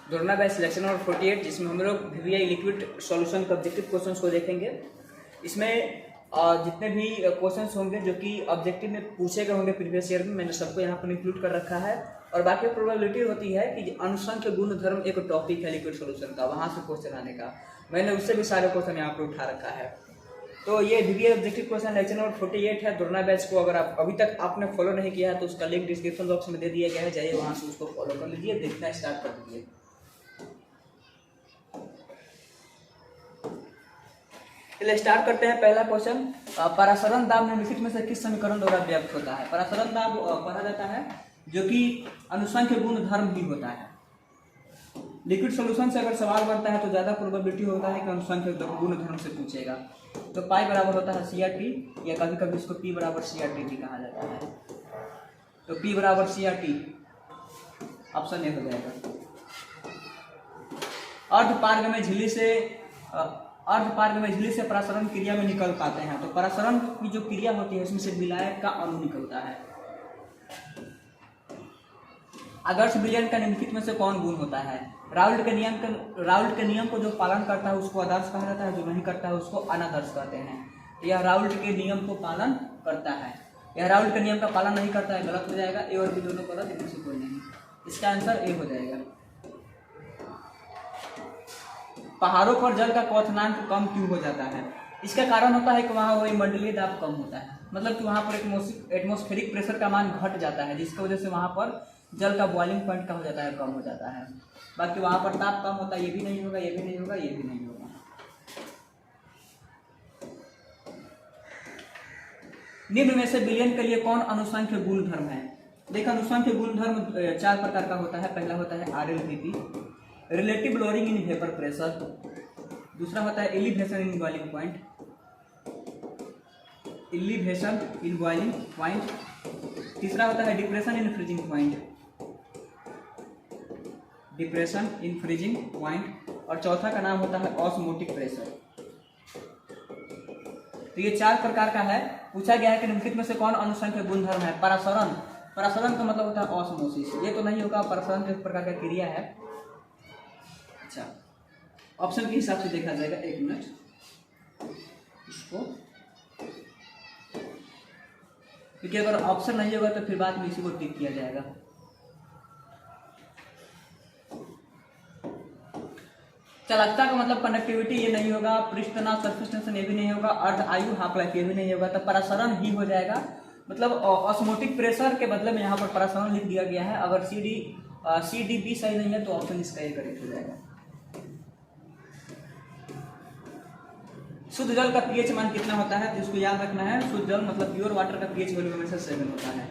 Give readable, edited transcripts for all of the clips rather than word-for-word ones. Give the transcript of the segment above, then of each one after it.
दोरना batch selection number 48, जिसमें हम लोग VVI लिक्विड सॉल्यूशन के ऑब्जेक्टिव क्वेश्चंस को देखेंगे। इसमें जितने भी क्वेश्चंस होंगे जो कि ऑब्जेक्टिव में पूछे गए होंगे प्रीवियस ईयर में, मैंने सबको यहाँ पर इंक्लूड कर रखा है। और बाकी प्रोबेबिलिटी होती है कि अनुसंख्य गुणधर्म एक टॉपिक है लिक्विड सॉल्यूशन का, वहाँ से क्वेश्चन आने का। मैंने उससे भी सारे क्वेश्चन यहाँ पर उठा रखा है। तो ये VVI objective question lecture number 48 है दोरना बैच को। अगर आप अभी तक आपने फॉलो नहीं किया है तो उसका लिंक डिस्क्रिप्शन बॉक्स में दे दिया गया है, जाइए वहाँ से उसको फॉलो कर लीजिए, देखना स्टार्ट कर दीजिए। चलिए स्टार्ट करते हैं। पहला क्वेश्चन, परासरण दाब निम्नलिखित में से किस समीकरण द्वारा व्यक्त होता है? परासरण दाब पढ़ा जाता है जो कि अनुसंख्य गुणधर्म भी होता है। लिक्विड सॉल्यूशन से अगर सवाल बनता है तो ज्यादा प्रोबेबिलिटी होता है कि अनुसंख्य गुणधर्म से पूछेगा। तो पाई बराबर होता है CRT, या कभी कभी इसको P बराबर CRT भी कहा जाता है। तो P बराबर CRT ऑप्शन ए हो जाएगा। अर्धपार्ग में झिल्ली से परासरण क्रिया में निकल पाते हैं। तो परासरण की जो क्रिया होती है उसमें से विलायक का अणु निकलता है। आदर्श विलयन का निम्नलिखित में से कौन गुण होता है? राउल्ट के नियम को जो पालन करता है उसको आदर्श कहा जाता है, जो नहीं करता है उसको अनादर्श कहते हैं। तो यह राउल्ट के नियम को पालन करता है, यह राउल्ट के नियम का पालन नहीं करता है, गलत हो जाएगा। ए और बी दोनों गलत, इनमें से कोई नहीं। इसका आंसर ए हो जाएगा। पहाड़ों पर जल का क्वथनांक कम क्यों हो जाता है? इसका कारण होता है कि वहाँ वायुमंडलीय दाब कम होता है, मतलब कि वहाँ पर एटमॉस्फेरिक प्रेशर का मान घट जाता है, जिसकी वजह से वहाँ पर जल का बॉइलिंग पॉइंट क्या हो जाता है, कम हो जाता है। बाकी वहाँ पर ताप कम होता है, ये भी नहीं होगा, ये भी नहीं होगा, ये भी नहीं होगा। निम्न में से विलयन के लिए कौन अनुसंख्य गुणधर्म है? देखो अनुसंख्य गुणधर्म 4 प्रकार का होता है। पहला होता है RLVP, relative lowering in vapour pressure. दूसरा होता है elevation in boiling point, elevation in boiling point. तीसरा होता है depression in freezing point, depression in freezing point. और चौथा का नाम होता है ऑस्मोटिक प्रेशर। तो ये 4 प्रकार का है। पूछा गया है कि निम्नलिखित में से कौन अनुसंख्य गुणधर्म है? परासरण, परासरण का मतलब होता है ऑस्मोसिस, ये तो नहीं होगा। परासरण एक प्रकार का क्रिया है। अच्छा, ऑप्शन के हिसाब से देखा जाएगा। एक मिनट, इसको, क्योंकि अगर ऑप्शन नहीं होगा तो फिर बाद में इसी को टिक किया जाएगा। चालकता का मतलब कंडक्टिविटी, ये नहीं होगा। पृष्ठ तनाव सरफेस टेंशन, ये भी नहीं होगा। अर्ध आयु हाफ लाइफ, ये भी नहीं होगा। तो परासरण ही हो जाएगा। मतलब ऑस्मोटिक प्रेशर के बदले में यहाँ पर परासरण लिख दिया गया है। अगर CDB सही नहीं है तो ऑप्शन इसका ए करेक्ट हो जाएगा। शुद्ध जल का pH मान कितना होता है? तो इसको याद रखना है। शुद्ध जल मतलब प्योर वाटर का pH वैल्यू हमेशा 7 होता है।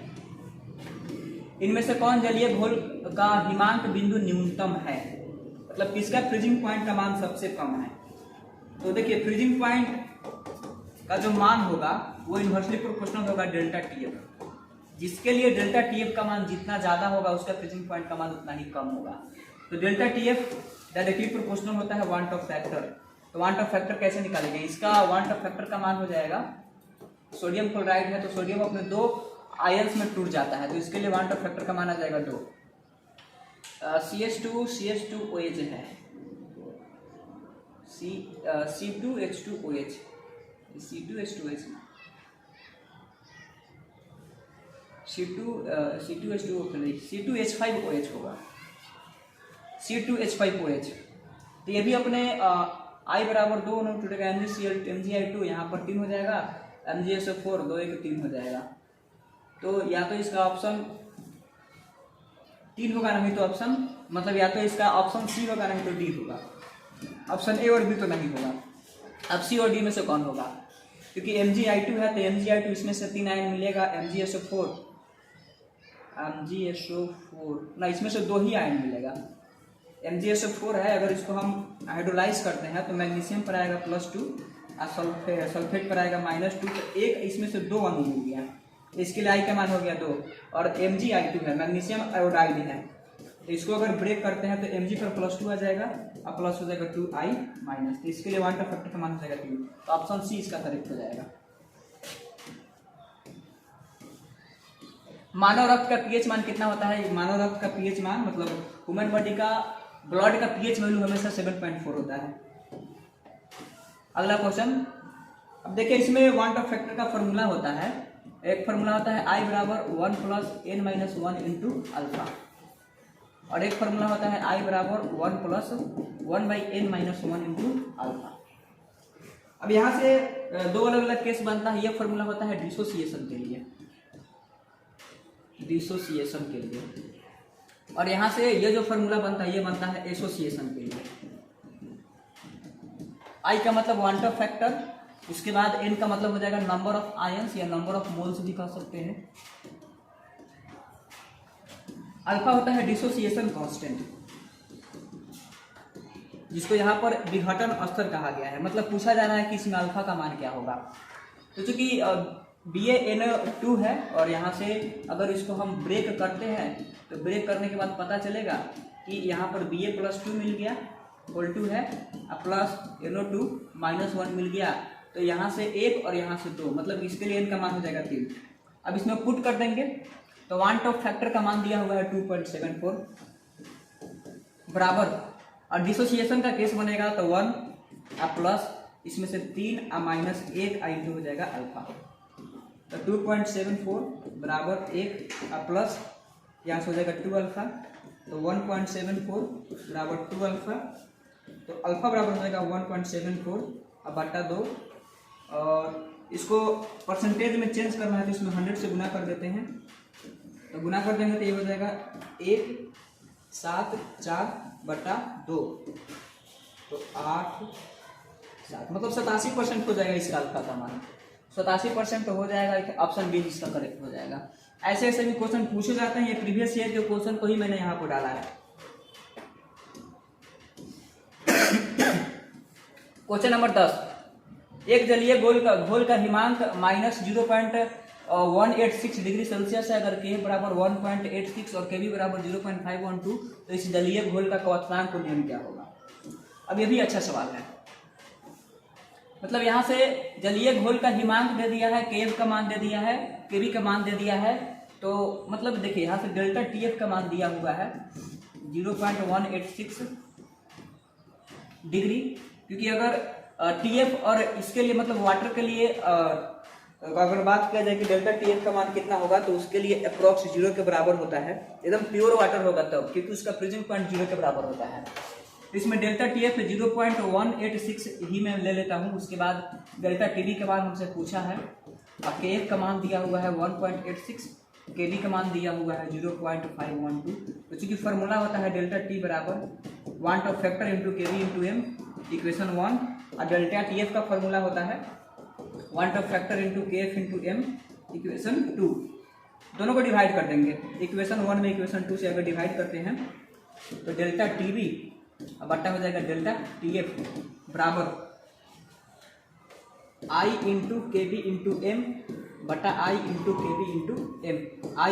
इनमें से कौन जलीय घोल का हिमांक बिंदु न्यूनतम है? मतलब किसका फ्रीजिंग पॉइंट का मान सबसे कम है? तो देखिए फ्रीजिंग पॉइंट का जो मान होगा वो इनवर्सली प्रोपोर्शनल होगा डेल्टा TF, जिसके लिए डेल्टा TF का मान जितना ज्यादा होगा उसका फ्रीजिंग पॉइंट का मान उतना ही कम होगा। तो डेल्टा TF डायरेक्टली प्रोपोर्शनल होता है वांट ऑफ फैक्टर। तो वांट ऑफ फैक्टर कैसे निकालेंगे? इसका वांट ऑफ फैक्टर का मान हो जाएगा, सोडियम क्लोराइड है तो सोडियम अपने 2 आयंस में टूट जाता है, तो इसके लिए वांट ऑफ फैक्टर का मान आ जाएगा 2। CH2OH है, C2H2OH, C2H2OH, C2H5OH होगा, C2H5OH। तो ये भी अपने I बराबर 2 में टूटेगा। MgCl2 यहाँ पर 3 हो जाएगा, MgSO4 2 1 3 हो जाएगा। तो या तो इसका ऑप्शन 3 होगा, नहीं तो ऑप्शन मतलब या तो इसका ऑप्शन C होगा, नहीं तो D होगा। ऑप्शन ए और बी तो नहीं होगा। अब C और D में से कौन होगा? क्योंकि MgI2 है तो MgI2 इसमें से 3 आयन मिलेगा। MgSO4 ना, इसमें से 2 ही आयन मिलेगा। MgSO4 है, अगर इसको हम हाइड्रोलाइज करते हैं तो मैग्नीशियम पर आएगा +2 और सल्फेट पर आएगा -2। तो एक इसमें से 2 अणु मिल गया, इसके लिए I का मान हो गया 2। और MgI2 है, मैग्नीशियम आयोडाइड है, तो इसको अगर ब्रेक करते हैं तो Mg पर +2 आ जाएगा और प्लस हो जाएगा 2I-। तो इसके लिए वांट ऑफ फैक्टर का मान हो जाएगा 3। तो ऑप्शन C इसका करेक्ट हो जाएगा। मानव रक्त का पीएच मान कितना होता है? मानव रक्त का पीएच मान मतलब ह्यूमन बॉडी का ब्लड का पीएच वैल्यू हमेशा 7.4 होता है। अगला क्वेश्चन, अब देखिए इसमें वांट ऑफ फैक्टर का फॉर्मूला होता है, एक फॉर्मूला होता है I बराबर 1 plus n minus 1 into alpha, और एक फॉर्मूला होता है I बराबर 1 plus 1 by n minus 1 into alpha. अब यहाँ से दो अलग अलग केस बनता है। यह फॉर्मूला होता है डिसोसिएशन के लिए, डिसोसिएशन के लिए, और यहाँ से ये जो फॉर्मूला बनता है ये बनता है एसोसिएशन के लिए। I का मतलब वांट ऑफ फैक्टर, उसके बाद n का मतलब हो जाएगा नंबर ऑफ आयंस या नंबर ऑफ मोल्स भी कह सकते हैं। अल्फा होता है डिसोसिएशन कांस्टेंट, जिसको यहाँ पर विघटन स्तर कहा गया है, मतलब पूछा जा रहा है कि इसमें अल्फा का मान क्या होगा। तो चूंकि BaN2 है और यहाँ से अगर इसको हम ब्रेक करते हैं तो ब्रेक करने के बाद पता चलेगा कि यहाँ पर Ba+2 मिल गया, होल 2 है, प्लस NO2 -1 मिल गया, तो यहाँ से 1 और यहाँ से 2, मतलब इसके लिए n का मान हो जाएगा 3। अब इसमें पुट कर देंगे तो वांट ऑफ फैक्टर का मान दिया हुआ है 2.74 बराबर, और डिसोसिएशन का केस बनेगा तो 1 प्लस इसमें से 3 माइनस 1 इंटू हो जाएगा अल्फा, तो 2.74 बराबर 1 प्लस यहाँ से हो जाएगा 2 अल्फा, तो 1.74 बराबर 2 अल्फा, तो अल्फा बराबर हो जाएगा 1.74 बटा 2, और इसको परसेंटेज में चेंज करना है तो इसमें 100 से गुना कर देते हैं, तो गुना कर देंगे तो ये हो जाएगा 174 बटा 2, तो 8 7, मतलब 87% हो जाएगा इसका अल्फा का मान, 87% हो जाएगा। ऑप्शन बी इसका करेक्ट हो जाएगा। ऐसे ऐसे भी क्वेश्चन पूछे जाते हैं, ये प्रीवियस ईयर के क्वेश्चन को ही मैंने यहाँ पर डाला है। क्वेश्चन नंबर 10, एक जलीय घोल का हिमांक -0.186 डिग्री सेल्सियस है, अगर K बराबर 1.86 और Kb बराबर 0.512, तो इस जलीय घोल का क्वथनांक को नियम क्या होगा। अब ये भी अच्छा सवाल है, मतलब यहाँ से जलीय घोल का हिमांक दे दिया है, Kf का मान दे दिया है, Kb का मान दे दिया है, तो मतलब देखिए यहाँ से डेल्टा Tf का मान दिया हुआ है 0.186 डिग्री, क्योंकि अगर Tf और इसके लिए मतलब वाटर के लिए अगर बात किया जाए कि डेल्टा Tf का मान कितना होगा, तो उसके लिए अप्रोक्स 0 के बराबर होता है, एकदम प्योर वाटर होगा तब, क्योंकि उसका फ्रीजिंग पॉइंट 0 के बराबर होता है। इसमें डेल्टा Tf 0.186 ही मैं ले लेता हूँ, उसके बाद डेल्टा Tb के मान हमसे पूछा है, और Kf का मान दिया हुआ है 1.86, Kb का मान दिया हुआ है 0.512, तो चूंकि फॉर्मूला होता है डेल्टा T बराबर want Hoff factor into Kb into m, equation 1, और डेल्टा Tf का फॉर्मूला होता है want Hoff factor into Kf into m, equation 2। दोनों को डिवाइड कर देंगे, इक्वेशन 1 में इक्वेशन 2 से अगर डिवाइड करते हैं तो डेल्टा Tb बट्टा हो जाएगा डेल्टा Tf बराबर I into Kb into m बटा I into Kb into m, I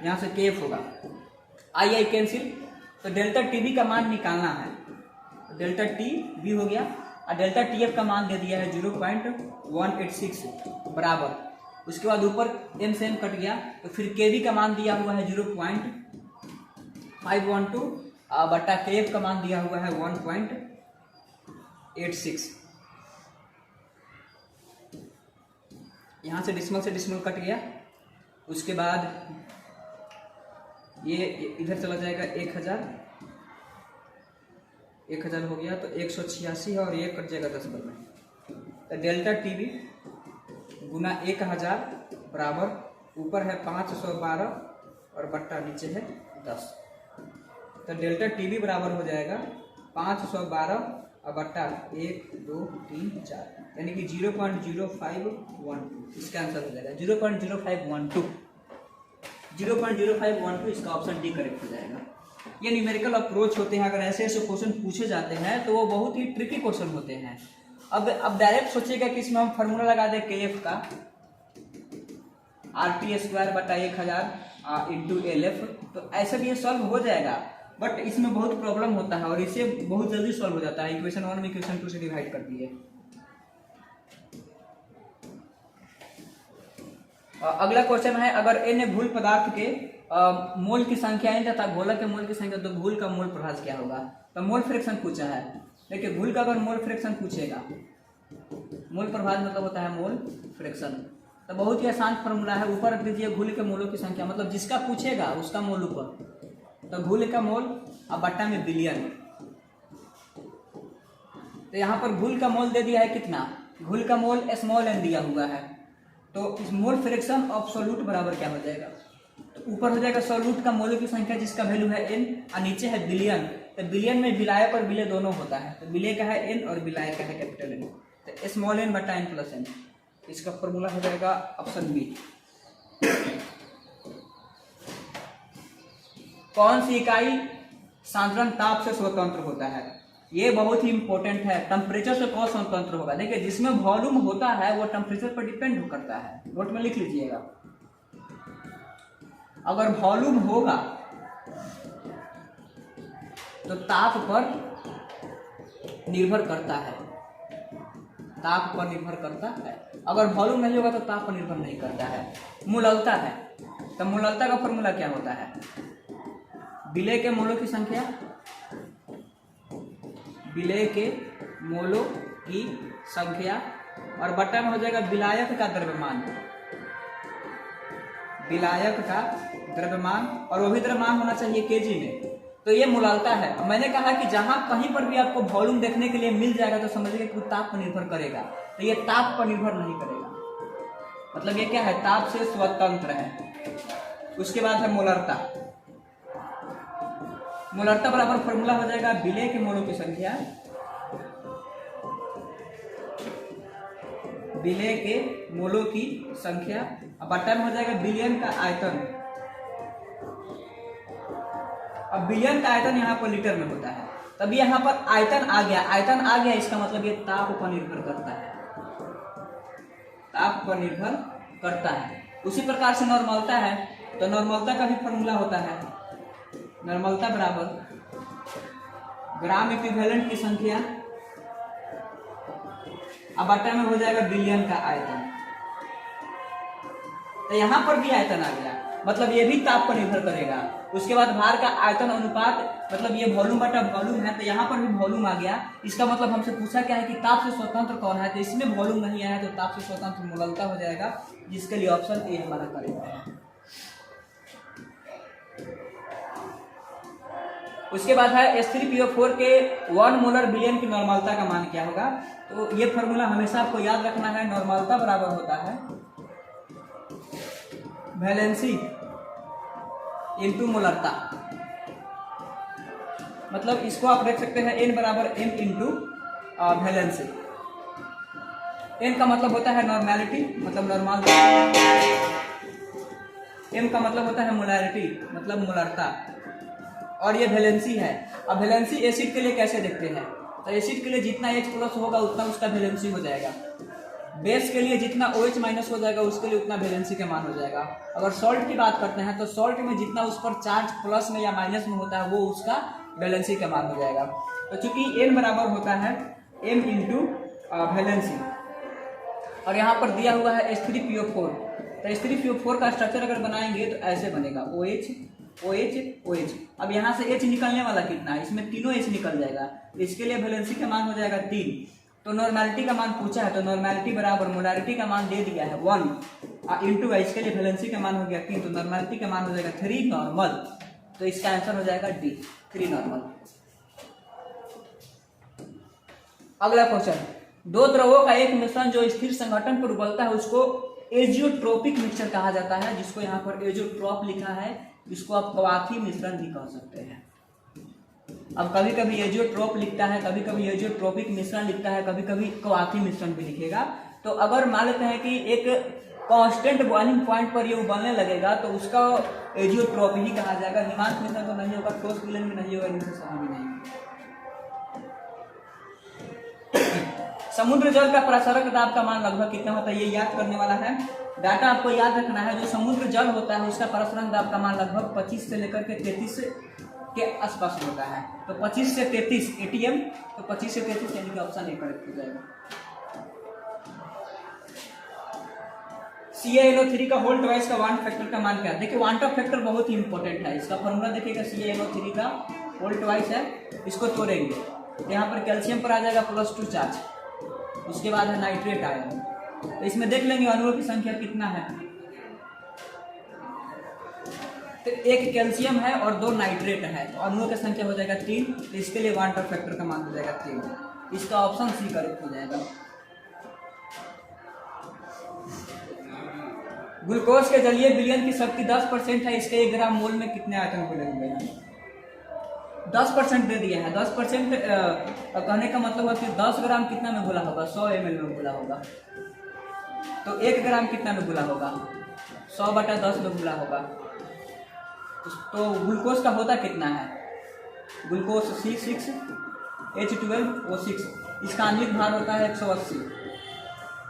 यहाँ से Kf होगा, I कैंसिल, तो डेल्टा Tb का मान निकालना है, डेल्टा Tb हो गया, और डेल्टा Tf का मान दे दिया है 0.186 बराबर, उसके बाद ऊपर m से m कट गया, तो फिर Kb का मान दिया हुआ है 0.512 बटा Kf का मान दिया हुआ है 1.86, यहाँ से डिसमल कट गया, उसके बाद ये इधर चला जाएगा 1000 हो गया, तो 186 है, और ये कट जाएगा 10 में, तो डेल्टा Tb गुना 1000 बराबर ऊपर है 512 और बट्टा नीचे है 10, तो डेल्टा Tb बराबर हो जाएगा 512 और बट्टा 1 2 3 4, यानी कि 0.0512, इसका आंसर हो जाएगा 0.0512 इसका ऑप्शन डी करेक्ट हो जाएगा। ये न्यूमेरिकल अप्रोच होते हैं, अगर ऐसे ऐसे क्वेश्चन पूछे जाते हैं तो वो बहुत ही ट्रिकी क्वेश्चन होते हैं। अब डायरेक्ट सोचिएगा कि इसमें हम फार्मूला लगा दें Kf का RT² बटा 1000 इंटू LF, तो ऐसे भी ये सॉल्व हो जाएगा, बट इसमें बहुत प्रॉब्लम होता है और इससे बहुत जल्दी सॉल्व हो जाता है। इक्वेशन 1 में इक्वेशन 2 से डिवाइड कर दिए। अगला क्वेश्चन है, अगर n घुल पदार्थ के मोल की संख्या n तथा गोलक के मोल की संख्या, तो घुल का मोल प्रभाज क्या होगा? तो मोल फ्रैक्शन पूछा है। देखिए घुल का अगर मोल फ्रैक्शन पूछेगा, मोल प्रभाज मतलब होता है मोल फ्रैक्शन, तो बहुत ही आसान फॉर्मूला है। ऊपर रख दीजिए घुल के मोलों की संख्या, मतलब जिसका पूछेगा उसका मोल ऊपर, तो घुल का मोल अब बट्टा में बिलियन। तो यहाँ पर घुल का मोल दे दिया है कितना? घुल का मोल स्मॉल n दिया हुआ है, तो इस मोल फ्रैक्शन ऑफ सोल्यूट बराबर क्या हो जाएगा? तो ऊपर हो जाएगा सोल्यूट का मोलों की संख्या जिसका वैल्यू है n, और नीचे है बिलियन। तो बिलियन में विलायक और विलय दोनों होता है, तो विलय का है n और विलायक का है कैपिटल N, तो स्मॉल n बटा n प्लस n। इसका फॉर्मूला हो जाएगा ऑप्शन बी। कौन सी इकाई सांद्रण ताप से स्वतंत्र होता है? ये बहुत ही इंपॉर्टेंट है। टेम्परेचर से कौन स्वतंत्र होगा? देखिए जिसमें वॉल्यूम होता है वो टेम्परेचर पर डिपेंड करता है, नोट में लिख लीजिएगा। अगर वॉल्यूम होगा तो ताप पर निर्भर करता है, ताप पर निर्भर करता है। अगर वॉल्यूम नहीं होगा तो ताप पर निर्भर नहीं करता है। मूललता है, तो मूललता का फॉर्मूला क्या होता है? विलय के मोलों की संख्या, विलय के मोलों की संख्या, और बट्टा में हो जाएगा विलायक का द्रव्यमान, विलायक का द्रव्यमान, और वो भी द्रव्यमान होना चाहिए केजी में। तो ये मूललता है। मैंने कहा कि जहां कहीं पर भी आपको वॉल्यूम देखने के लिए मिल जाएगा तो समझिए कि ताप पर निर्भर करेगा, तो ये ताप पर निर्भर नहीं करेगा, मतलब ये क्या है? ताप से स्वतंत्र है। उसके बाद है मोलरता। मोलरता बराबर फॉर्मूला हो जाएगा विलय के मोलों की संख्या, विलय के मोलों की संख्या, अब बट्टा में हो जाएगा बिलियन का आयतन। अब बिलियन का आयतन यहाँ पर लीटर में होता है, तब यहाँ पर आयतन आ गया। आयतन आ गया इसका मतलब ये ताप पर निर्भर करता है, ताप पर निर्भर करता है। उसी प्रकार से नॉर्मलता है, तो नॉर्मलता का भी फॉर्मूला होता है, नॉर्मलता बराबर ग्राम इक्विवेलेंट की संख्या, अब बट्टा में हो जाएगा बिलियन का आयतन। तो यहां पर भी आयतन आ गया, मतलब ये भी ताप पर निर्भर करेगा। उसके बाद भार का आयतन अनुपात, मतलब ये वॉल्यूम बटा वॉल्यूम है, तो यहाँ पर भी वॉल्यूम आ गया। इसका मतलब हमसे पूछा क्या है कि ताप से स्वतंत्र कौन है, तो इसमें वॉल्यूम नहीं आया, तो ताप से स्वतंत्र मूललता हो जाएगा, जिसके लिए ऑप्शन ए हमारा करेक्ट है। उसके बाद है H3PO4 के 1 मोलर बिलियन की नॉर्मलता का मान क्या होगा? तो ये फॉर्मूला हमेशा आपको याद रखना है। नॉर्मलता बराबर होता है वैलेंसी इनटू मोलरता, मतलब इसको आप देख सकते हैं n बराबर m इंटू वैलेंसी। n का मतलब होता है नॉर्मेलिटी, मतलब नॉर्मल, m का मतलब होता है मोलैरिटी, मतलब मोलरता, और ये वैलेंसी है। अब वैलेंसी एसिड के लिए कैसे देखते हैं? तो एसिड के लिए जितना H प्लस होगा उतना उसका वैलेंसी हो जाएगा। बेस के लिए जितना OH माइनस हो जाएगा उसके लिए उतना वैलेंसी का मान हो जाएगा। अगर सॉल्ट की बात करते हैं तो सॉल्ट में जितना उस पर चार्ज प्लस में या माइनस में होता है वो उसका वैलेंसी का मान हो जाएगा। तो चूंकि n बराबर होता है m इंटू वैलेंसी, और यहाँ पर दिया हुआ है H3PO4, तो H3PO4 का स्ट्रक्चर अगर बनाएंगे तो ऐसे बनेगा OH OH OH। अब यहाँ से H निकलने वाला कितना है? इसमें तीनों H निकल जाएगा, तो इसके लिए वैलेंसी का मान हो जाएगा 3। तो नॉर्मेलिटी का मान पूछा है, तो नॉर्मेलिटी बराबर मोलारिटी का मान दे दिया है 1 इंटू इसके लिए वैलेंसी का मान हो गया 3, तो नॉर्मेलिटी का मान हो जाएगा 3 नॉर्मल। तो इसका आंसर हो जाएगा डी, 3 नॉर्मल। अगला क्वेश्चन, दो द्रवों का एक मिश्रण जो स्थिर संगठन पर उबलता है उसको एजियोट्रोपिक मिक्सचर कहा जाता है, जिसको यहाँ पर एजियोट्रोप लिखा है, इसको आप कवाथी मिश्रण भी कह सकते हैं। अब कभी कभी एजियोट्रोप लिखता है, कभी कभी एजियोट्रोपिक मिश्रण लिखता है, कभी कभी कवाथी मिश्रण भी लिखेगा। तो अगर मान लेते हैं कि एक कांस्टेंट बॉइलिंग पॉइंट पर ये उबलने लगेगा तो उसका एजियोट्रोप ही कहा जाएगा। हिमांश मिश्रण तो नहीं होगा, ठोस विलयन भी नहीं होगा, इनसे सभी भी नहीं। समुद्र जल का प्रसारक दाब का मान लगभग कितना होता है, ये याद करने वाला है। डाटा आपको याद रखना है, जो समुद्र जल होता है उसका प्रसारण दाब का मान लगभग 25 से लेकर के 33 के आसपास होता है। तो 25 से 33 ATM, तो 25 से 33 यानी कि ऑप्शन ए करेक्ट हो जाएगा। CaNO3 का होल ट्वाइस का वांट फैक्टर का मान क्या है? देखिए वांट ऑफ फैक्टर बहुत ही इंपॉर्टेंट है। इसका फॉर्मूला देखिएगा, CaNO3 का होल ट्वाइस है, इसको तोड़ेंगे, यहाँ पर कैल्शियम पर आ जाएगा +2 चार्ज, उसके बाद है नाइट्रेट आयन। तो इसमें देख लेंगे अणुओं की संख्या कितना है। तो एक कैल्शियम है और 2 नाइट्रेट है, तो अणुओं की संख्या हो जाएगा 3। तो इसके लिए वांट ऑफ फैक्टर का मान हो जाएगा 3। इसका ऑप्शन सी करेक्ट हो जाएगा। ग्लूकोज के जलीय विलयन की शक्ति 10% है, इसके 1 ग्राम मोल में कितने आयतन घुले हुए हैं? 10% दे दिया है। 10% कहने का मतलब है कि 10 ग्राम कितना में घुला होगा? 100 ml में घुला होगा। तो 1 ग्राम कितना में घुला होगा? 100/10 में घुला होगा। तो ग्लूकोज का होता कितना है? ग्लूकोज C6H12O6, इसका आणविक भार होता है 180।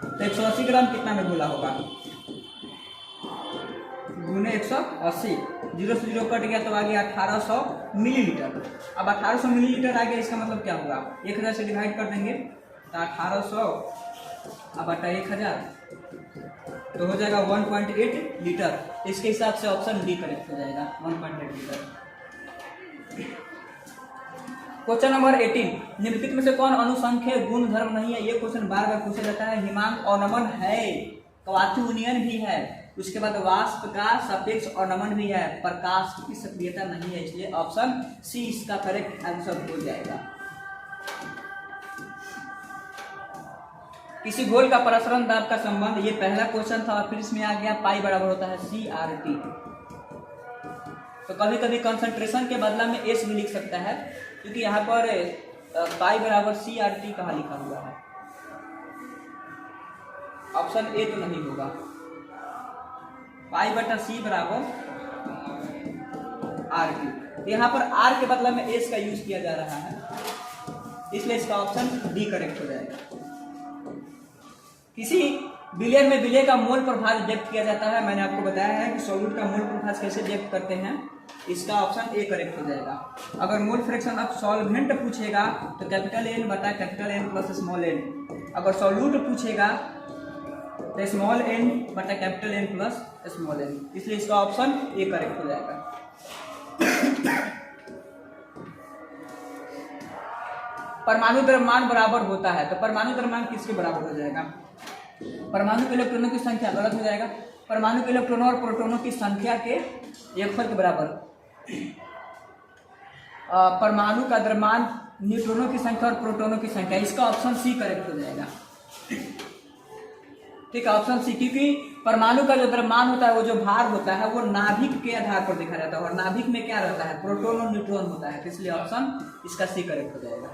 तो 180 ग्राम कितना में घुला होगा? गुने 180, 0 से 0 कट गया तो आ गया 1800 मिलीलीटर। अब 1800 मिलीलीटर आ गया, इसका मतलब क्या होगा? 1000 से डिवाइड कर देंगे तो 1800 अब बटा 1000 तो हो जाएगा 1.8 लीटर। इसके हिसाब से ऑप्शन डी करेक्ट हो जाएगा, 1.8 लीटर। क्वेश्चन नंबर 18, निम्नलिखित में से कौन अनुसंख्य गुण धर्म नहीं है? ये क्वेश्चन बार बार पूछा जाता है। हिमांक अवनमन है, क्वाथुनियन भी है, उसके बाद वाष्प का सापेक्ष अवनमन भी है, प्रकाश की सक्रियता नहीं है, इसलिए ऑप्शन सी इसका करेक्ट आंसर हो जाएगा। किसी घोल का प्रसरण दाब का संबंध, ये पहला क्वेश्चन था और फिर इसमें आ गया पाई बराबर होता है CRT। तो कभी कभी कंसंट्रेशन के बदला में S भी लिख सकता है, क्योंकि यहाँ पर पाई बराबर CRT कहाँ लिखा हुआ है? ऑप्शन ए तो नहीं होगा। पाई/C बराबर RT। यहाँ पर R के बदला में S का यूज किया जा रहा है, इसलिए इसका ऑप्शन डी करेक्ट हो जाएगा। किसी विलयन में विलय का मोल प्रभाव व्यक्त किया जाता है। मैंने आपको बताया है कि सॉल्यूट का मोल प्रभाव कैसे व्यक्त करते हैं, इसका ऑप्शन ए करेक्ट हो जाएगा। अगर मोल फ्रैक्शन ऑफ सॉल्वेंट पूछेगा तो N/N प्लस स्मॉल n। अगर सॉल्यूट पूछेगा तो n/N प्लस स्मॉल n, इसलिए इसका ऑप्शन ए करेक्ट हो जाएगा। परमाणु द्रव्यमान बराबर होता है, तो परमाणु द्रव्यमान किसके बराबर हो जाएगा? परमाणु के इलेक्ट्रॉनों की संख्या, गलत हो जाएगा। परमाणु के इलेक्ट्रॉनों और प्रोटॉनों की संख्या के योगफल के बराबर। परमाणु का द्रव्यमान न्यूट्रॉनों की संख्या और प्रोटॉनों की संख्या, इसका ऑप्शन सी करेक्ट हो जाएगा। ठीक है, ऑप्शन सी, क्योंकि परमाणु का जो द्रव्यमान होता है, वो जो भार होता है, वो नाभिक के आधार पर देखा जाता है, और नाभिक में क्या रहता है? प्रोटॉन और न्यूट्रॉन होता है, इसलिए ऑप्शन इसका सी करेक्ट हो जाएगा।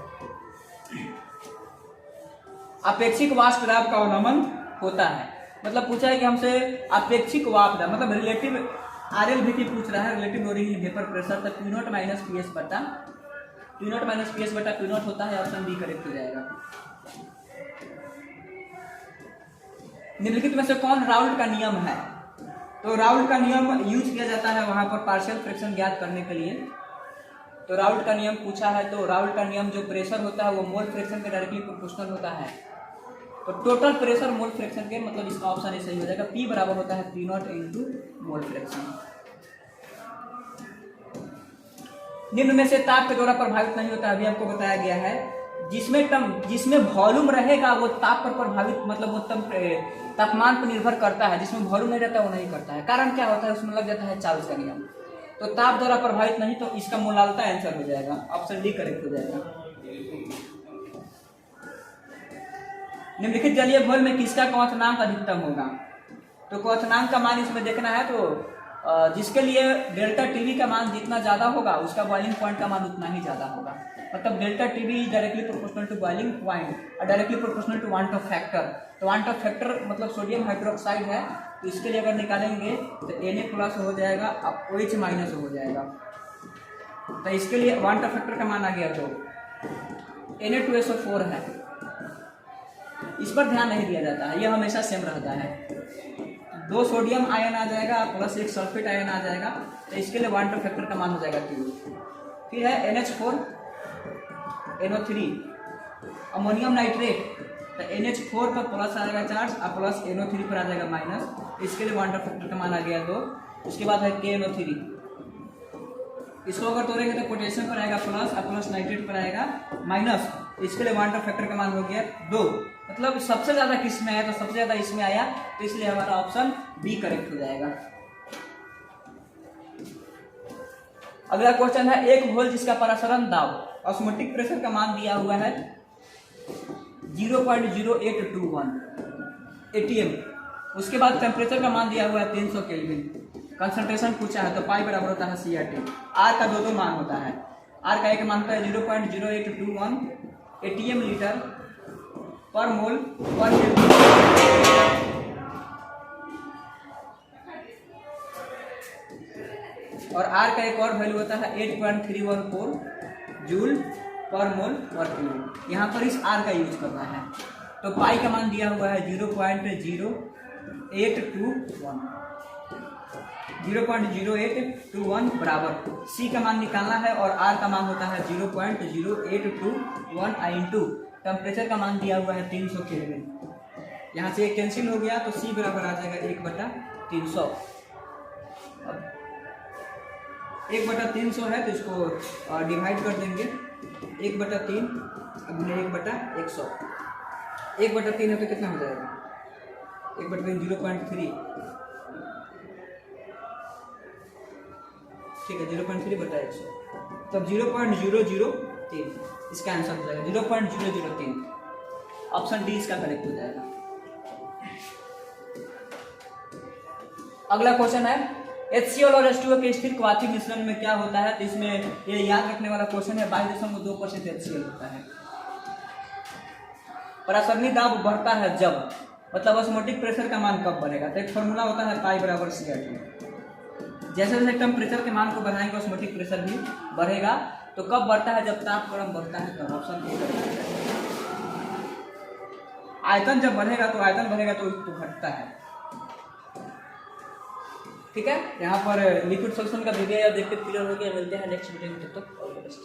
अपेक्षिक वाष्प दाब का अवनमन होता है, मतलब पूछा है कि हमसे अपेक्षिक वाष्प दाब मतलब रिलेटिव RLVT पूछ रहा है, रिलेटिव लोरिंग वेपर प्रेशर, तो P0 माइनस PS बटा P0 होता है, ऑप्शन बी करेक्ट हो जाएगा। निम्नलिखित में से कौन राउल्ट का नियम है? तो राउल्ट का नियम यूज किया जाता है वहां पर पार्शियल फ्रैक्शन ज्ञात करने के लिए। तो राउल्ट का नियम पूछा है, तो राउल्ट का नियम जो प्रेशर होता है वो मोल फ्रैक्शन के डायरेक्टली प्रोपोर्शनल होता है। तो टोटल प्रेशर मोल फ्रैक्शन के, मतलब इसका ऑप्शन ए सही हो जाएगा। P बराबर होता है P0 इंटू मोल फ्रैक्शन। निम्न में से ताप के द्वारा प्रभावित नहीं होता, अभी आपको बताया गया है। जिसमें वॉल्यूम रहेगा वो ताप पर प्रभावित, मतलब वो तापमान पर निर्भर करता है। जिसमें वॉल्यूम नहीं रहता वो नहीं करता है। कारण क्या होता है? उसमें लग जाता है चार्ल्स का नियम। तो ताप द्वारा प्रभावित नहीं, तो इसका मोलालता आंसर हो जाएगा, ऑप्शन डी करेक्ट हो जाएगा। निम्नलिखित जलीय घोल में किसका क्वथनांक अधिकतम होगा? तो क्वथनांक का मान इसमें देखना है, तो जिसके लिए डेल्टा टीवी का मान जितना ज्यादा होगा उसका बॉइलिंग पॉइंट का मान उतना ही ज्यादा होगा। मतलब delta TV directly proportional to boiling point और directly proportional to van't Hoff factor. तो वांट ऑफ फैक्टर मतलब सोडियम हाइड्रोक्साइड है, तो इसके लिए अगर निकालेंगे तो Na प्लस हो जाएगा, अब OH माइनस हो जाएगा। तो इसके लिए वांट ऑफ फैक्टर का मान आ गया, तो Na2SO4 है। इस पर ध्यान नहीं दिया जाता है, यह हमेशा सेम रहता है। 2 सोडियम आयन आ जाएगा प्लस 1 सल्फेट आयन आ जाएगा, तो इसके लिए वांट ऑफ फैक्टर का मान हो जाएगा 2। फिर है NH4NO3, अमोनियम नाइट्रेट, तो NH4 पर प्लस आएगा चार्ज और प्लस NO3 पर आ जाएगा माइनस। इसके लिए वाटर फैक्टर का मान आ गया 2। उसके बाद है KNO3, इसको अगर तोड़ेंगे तो पोटेशियम पर आएगा प्लस और प्लस नाइट्रेट पर आएगा माइनस। इसके लिए वाटर फैक्टर का मान हो गया 2। मतलब सबसे ज्यादा किस में आया, तो सबसे ज्यादा इसमें आया, तो इसलिए हमारा ऑप्शन बी करेक्ट हो जाएगा। अगला क्वेश्चन है, एक घोल जिसका परासरण दाब ऑस्मोटिक प्रेशर का मान दिया हुआ है 0.0821 atm, उसके बाद टेम्परेचर का मान दिया हुआ है 300 केल्विन, कंसंट्रेशन पूछा है तो पाई बराबर होता है CRT। आर का दो मान होता है, आर का एक मान होता है 0.0821 atm लीटर पर मोल पर और आर का एक और वैल्यू होता है 8.314 जूल पर मोल पर किलो। यहाँ पर इस आर का यूज करना है। तो पाई का मान दिया हुआ है 0.0821 बराबर सी का मान निकालना है और आर का मान होता है 0.0821 इंटू टेम्परेचर का मान दिया हुआ है 300 केल्विन। यहाँ से एक कैंसिल हो गया तो सी बराबर आ जाएगा 1/300। अब 1/300 है तो इसको डिवाइड कर देंगे 1/3 गुने 1/100। 1/3 है तो कितना हो जाएगा 1/3 0.3, ठीक है 0.3/100, तब 0.003 इसका आंसर हो जाएगा 0.003। ऑप्शन डी इसका करेक्ट हो जाएगा। अगला क्वेश्चन है, HCl और H2O के स्थिर क्वाथी मिश्रण में क्या होता है। तो इसमें ये याद रखने वाला क्वेश्चन है 22.2% HCl होता है। परासरणी दाब बढ़ता है जब, मतलब ऑस्मोटिक प्रेशर का मान कब बढ़ेगा। तो एक फॉर्मूला होता है पाई बराबर CRT। जैसे जैसे टेम्परेचर के मान को बढ़ाएंगे ऑस्मोटिक प्रेशर भी बढ़ेगा। तो कब बढ़ता है, जब तापक्रम बढ़ता है तब। Option A. आयतन जब बढ़ेगा तो आयतन बढ़ेगा तो घटता है, ठीक है। यहाँ पर लिक्विड सॉल्यूशन का वीडियो देखते क्लियर हो गया। मिलते हैं नेक्स्ट वीडियो में, तब तक ऑल द बेस्ट।